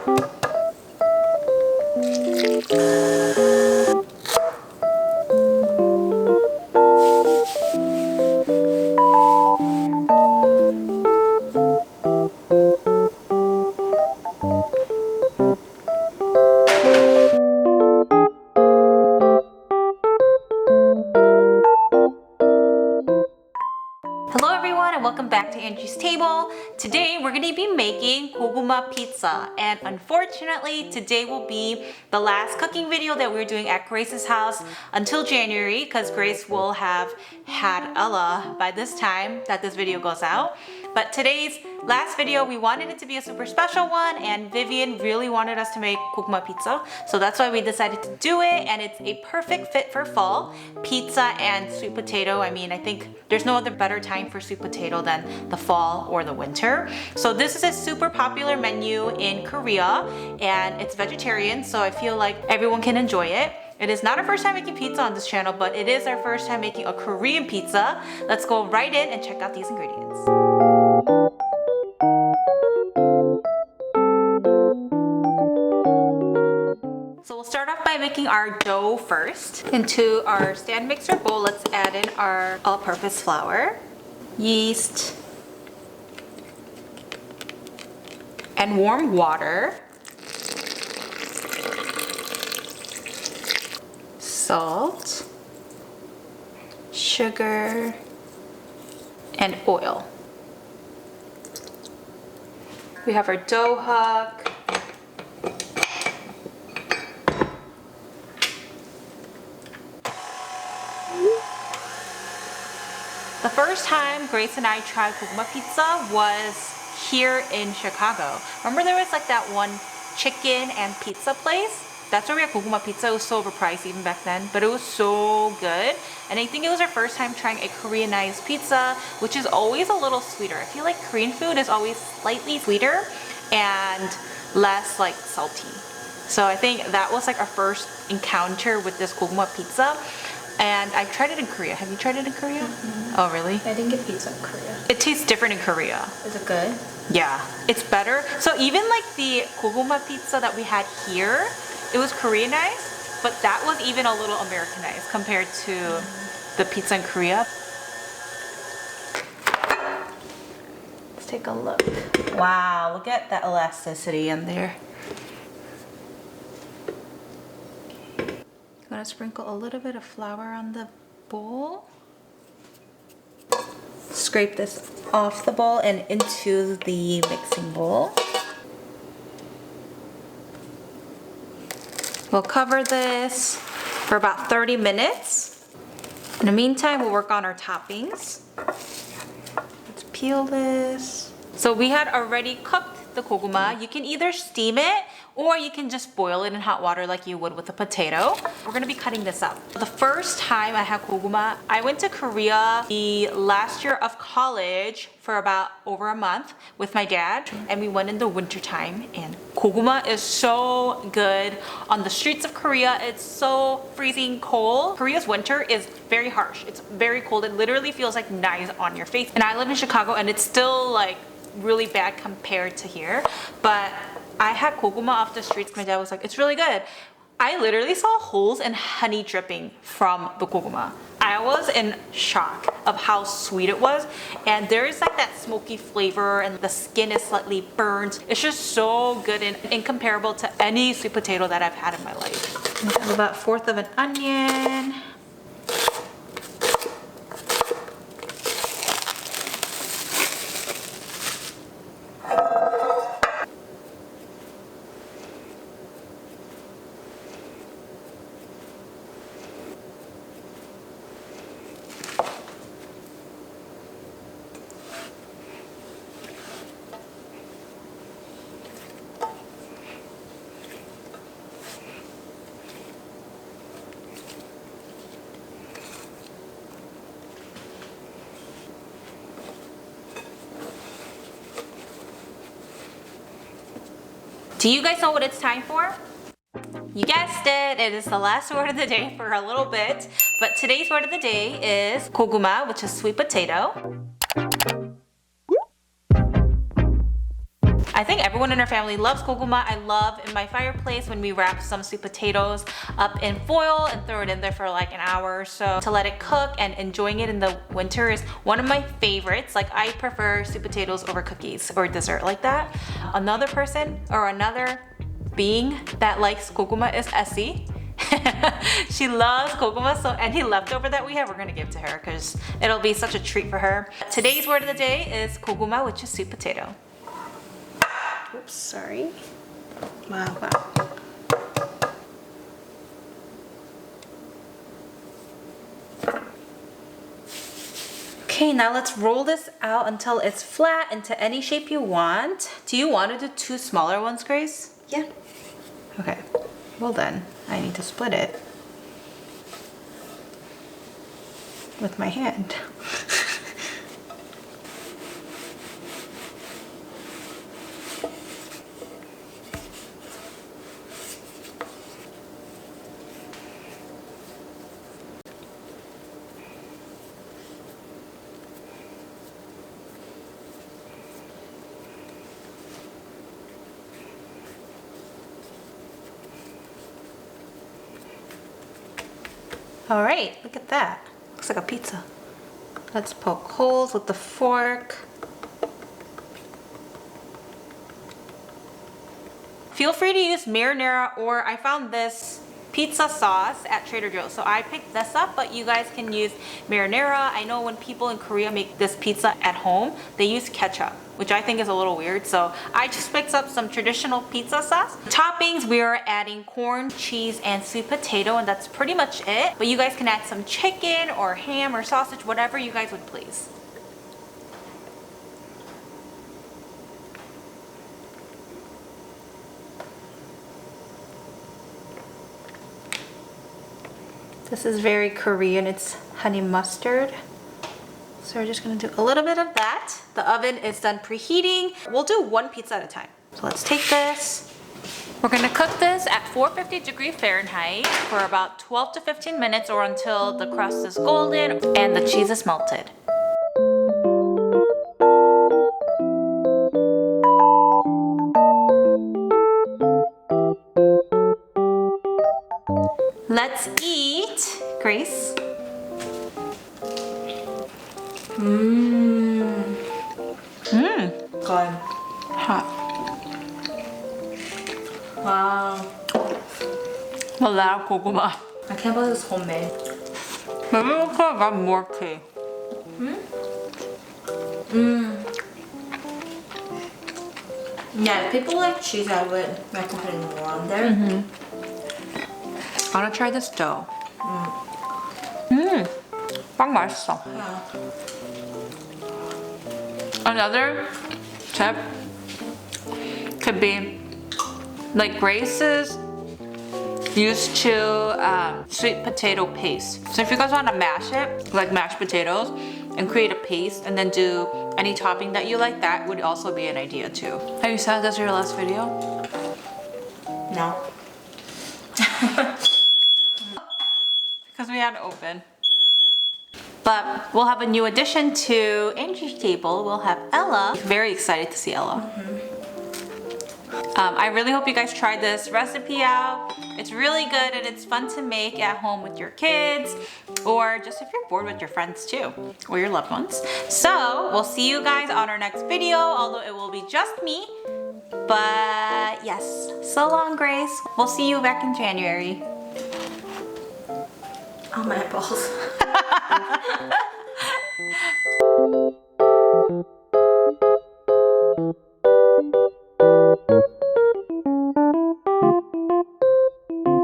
Hello everyone and welcome back to Angie's Table. Today we're going to be making koguma pizza, and unfortunately today will be the last cooking video that we're doing at Grace's house until January, because Grace will have had Ella by this time that this video goes out. But today's last video, we wanted it to be a super special one, and Vivian really wanted us to make koguma pizza, so that's why we decided to do it. And it's a perfect fit for fall. Pizza and sweet potato, I mean, I think there's no other better time for sweet potato than the fall or the winter. So this is a super popular menu in Korea, and it's vegetarian, so I feel like everyone can enjoy it. It is not our first time making pizza on this channel, but it is our first time making a Korean pizza. Let's go right in and check out these ingredients. So we'll start off by making our dough first. Into our stand mixer bowl, let's add in our all-purpose flour, yeast, and warm water, salt, sugar, and oil. We have our dough hook. The first time Grace and I tried koguma pizza was here in Chicago. Remember there was like that one chicken and pizza place? That's where we had koguma pizza. It was so overpriced even back then, but it was so good. And I think it was our first time trying a Koreanized pizza, which is always a little sweeter. I feel like Korean food is always slightly sweeter and less like salty. So I think that was like our first encounter with this koguma pizza. And I've tried it in Korea. Have you tried it in Korea? Mm-hmm. Oh, really? I didn't get pizza in Korea. It tastes different in Korea. Is it good? Yeah, it's better. So even like the koguma pizza that we had here, it was Koreanized, but that was even a little Americanized compared to the pizza in Korea. Let's take a look. Wow, look at that elasticity in there. I'm gonna sprinkle a little bit of flour on the bowl. Scrape this off the bowl and into the mixing bowl. We'll cover this for about 30 minutes. In the meantime, we'll work on our toppings. Let's peel this. So we had already cooked the koguma. You can either steam it or you can just boil it in hot water like you would with a potato. We're gonna be cutting this up. The first time I had koguma, I went to Korea the last year of college for about over a month with my dad, and we went in the winter time, and koguma is so good. On the streets of Korea, it's so freezing cold. Korea's winter is very harsh. It's very cold. It literally feels like knives on your face. And I live in Chicago, and it's still like really bad compared to here, but I had koguma off the streets. My dad was like, it's really good. I literally saw holes and honey dripping from the koguma. I was in shock of how sweet it was, and there is like that smoky flavor, and the skin is slightly burnt. It's just so good and incomparable to any sweet potato that I've had in my life. I have about 1/4 of an onion. Do you guys know what it's time for? You guessed it, it is the last word of the day for a little bit. But today's word of the day is koguma, which is sweet potato. I think everyone in our family loves koguma. I love in my fireplace when we wrap some sweet potatoes up in foil and throw it in there for like an hour or so to let it cook, and enjoying it in the winter is one of my favorites. Like I prefer sweet potatoes over cookies or dessert like that. Another person or another being that likes koguma is Essie. She loves koguma, so any leftover that we have, we're gonna give to her because it'll be such a treat for her. Today's word of the day is koguma, which is sweet potato. Oops, sorry. Wow. Okay, now let's roll this out until it's flat into any shape you want. Do you want to do 2 smaller ones, Grace? Yeah. Okay, well then, I need to split it with my hand. All right, look at that. Looks like a pizza. Let's poke holes with the fork. Feel free to use marinara, or I found this pizza sauce at Trader Joe's. So I picked this up, but you guys can use marinara. I know when people in Korea make this pizza at home, they use ketchup, which I think is a little weird. So I just picked up some traditional pizza sauce. Toppings, we are adding corn, cheese, and sweet potato, and that's pretty much it. But you guys can add some chicken or ham or sausage, whatever you guys would please. This is very Korean, it's honey mustard. So we're just gonna do a little bit of that. The oven is done preheating. We'll do 1 pizza at a time. So let's take this. We're gonna cook this at 450 Fahrenheit for about 12 to 15 minutes, or until the crust is golden and the cheese is melted. Let's eat, Grace. Good. Hot. Wow. Wala koguma. I can't believe it's homemade. Maybe we could have got more tea. Yeah, if people like cheese, I would recommend putting more on there. I wanna try this dough. 빵 맛있어. Yeah. Another tip could be, like Grace is used to sweet potato paste. So if you guys want to mash it, like mashed potatoes, and create a paste and then do any topping that you like, that would also be an idea too. Have you said this in your last video? No. Because we had to open. But we'll have a new addition to Angie's table. We'll have Ella. Very excited to see Ella. I really hope you guys tried this recipe out. It's really good and it's fun to make at home with your kids, or just if you're bored with your friends too, or your loved ones. So we'll see you guys on our next video, although it will be just me. But yes, so long, Grace. We'll see you back in January. Oh, my balls.